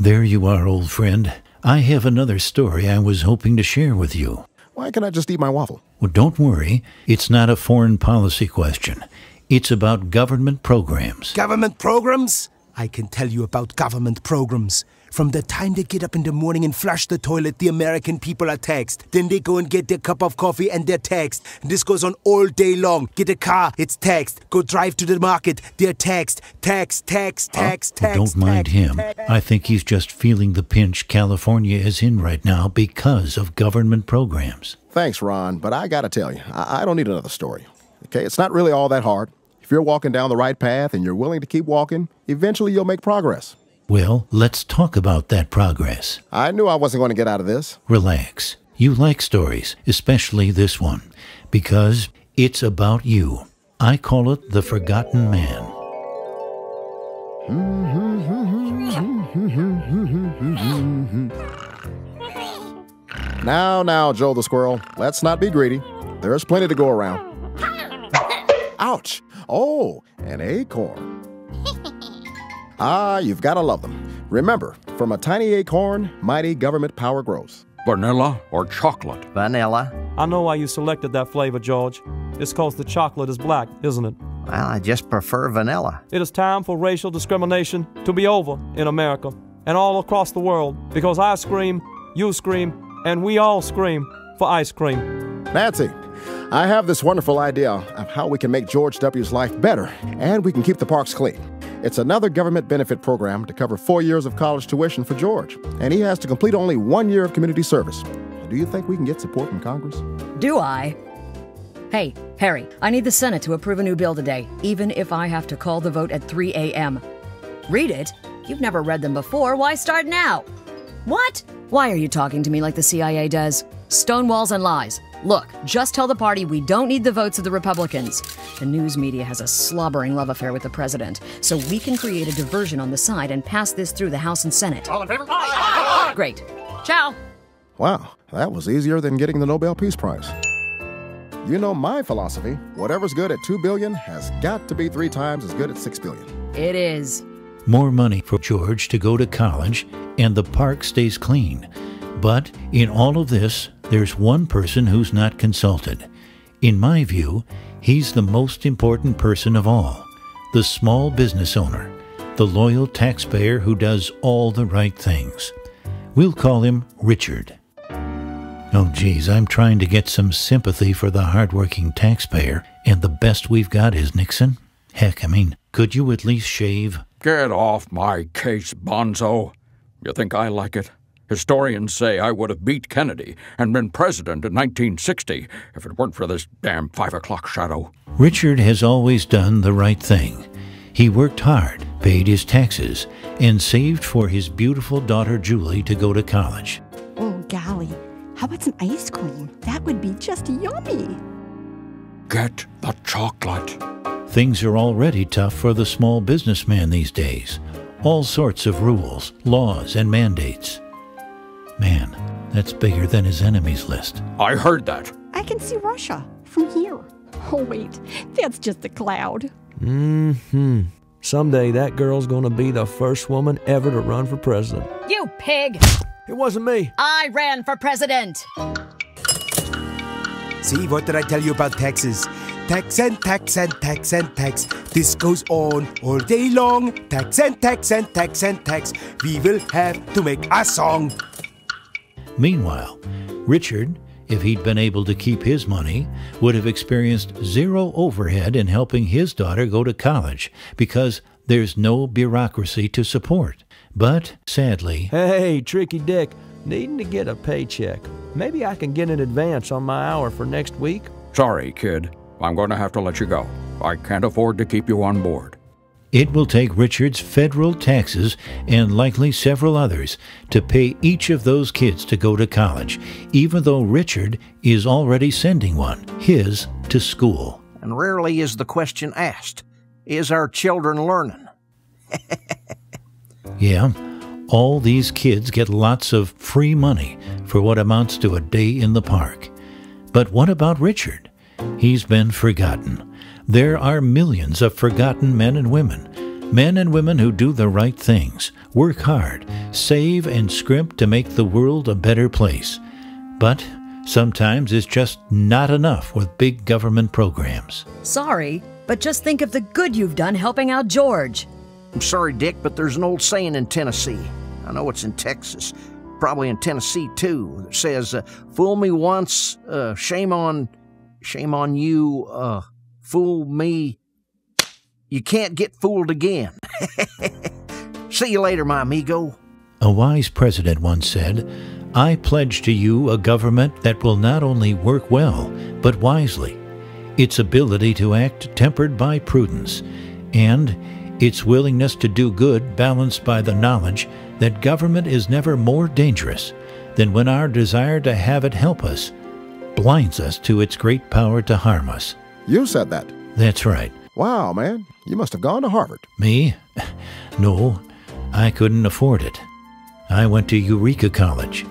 There you are, old friend. I have another story I was hoping to share with you. Why can't I just eat my waffle? Well, don't worry. It's not a foreign policy question. It's about government programs. Government programs? I can tell you about government programs. From the time they get up in the morning and flush the toilet, the American people are taxed. Then they go and get their cup of coffee and they're taxed. And this goes on all day long. Get a car, it's taxed. Go drive to the market, they're taxed. Tax. Don't mind him. I think he's just feeling the pinch California is in right now because of government programs. Thanks, Ron, but I gotta tell you, I don't need another story. Okay, it's not really all that hard. If you're walking down the right path and you're willing to keep walking, eventually you'll make progress. Well, let's talk about that progress. I knew I wasn't going to get out of this. Relax. You like stories, especially this one, because it's about you. I call it The Forgotten Man. Now, Joe the Squirrel, let's not be greedy. There's plenty to go around. Ouch! Oh, an acorn. You've got to love them. Remember, from a tiny acorn, mighty government power grows. Vanilla or chocolate? Vanilla. I know why you selected that flavor, George. It's 'cause the chocolate is black, isn't it? Well, I just prefer vanilla. It is time for racial discrimination to be over in America and all across the world, because I scream, you scream, and we all scream for ice cream. Nancy, I have this wonderful idea of how we can make George W.'s life better, and we can keep the parks clean. It's another government benefit program to cover 4 years of college tuition for George, and he has to complete only 1 year of community service. Do you think we can get support from Congress? Do I? Hey, Harry, I need the Senate to approve a new bill today, even if I have to call the vote at 3 a.m. Read it? You've never read them before. Why start now? What? Why are you talking to me like the CIA does? Stonewalls and lies. Look, just tell the party we don't need the votes of the Republicans. The news media has a slobbering love affair with the president, so we can create a diversion on the side and pass this through the House and Senate. All in favor? Aye. Great. Ciao. Wow, that was easier than getting the Nobel Peace Prize. You know my philosophy. Whatever's good at $2 billion has got to be 3 times as good at $6 billion. It is. More money for George to go to college, and the park stays clean. But in all of this, there's one person who's not consulted. In my view, he's the most important person of all, the small business owner, the loyal taxpayer who does all the right things. We'll call him Richard. Oh, geez, I'm trying to get some sympathy for the hardworking taxpayer, and the best we've got is Nixon. Heck, could you at least shave? Get off my case, bonzo. You think I like it? Historians say I would have beat Kennedy and been president in 1960 if it weren't for this damn 5 o'clock shadow. Richard has always done the right thing. He worked hard, paid his taxes, and saved for his beautiful daughter Julie to go to college. Oh, golly. How about some ice cream? That would be just yummy. Get the chocolate. Things are already tough for the small businessman these days. All sorts of rules, laws, and mandates. Man, that's bigger than his enemies list. I heard that. I can see Russia from here. Oh, wait, that's just a cloud. Someday that girl's gonna be the first woman ever to run for president. You pig! It wasn't me. I ran for president. See, what did I tell you about taxes? Tax and tax and tax and tax. This goes on all day long. Tax and tax and tax and tax. We will have to make a song. Meanwhile, Richard, if he'd been able to keep his money, would have experienced zero overhead in helping his daughter go to college because there's no bureaucracy to support. But, sadly... Hey, Tricky Dick, needing to get a paycheck. Maybe I can get an advance on my hour for next week? Sorry, kid. I'm going to have to let you go. I can't afford to keep you on board. It will take Richard's federal taxes and likely several others to pay each of those kids to go to college, even though Richard is already sending one, his, to school. And rarely is the question asked, is our children learning? Yeah, all these kids get lots of free money for what amounts to a day in the park. But what about Richard? He's been forgotten. There are millions of forgotten men and women. Men and women who do the right things, work hard, save and scrimp to make the world a better place. But sometimes it's just not enough with big government programs. Sorry, but just think of the good you've done helping out George. I'm sorry, Dick, but there's an old saying in Tennessee. I know it's in Texas, probably in Tennessee too, that says, fool me once, shame on you, fool me, you can't get fooled again. See you later, my amigo. A wise president once said, "I pledge to you a government that will not only work well, but wisely, its ability to act tempered by prudence, and its willingness to do good balanced by the knowledge that government is never more dangerous than when our desire to have it help us blinds us to its great power to harm us." You said that. That's right. Wow, man. You must have gone to Harvard. Me? No, I couldn't afford it. I went to Eureka College.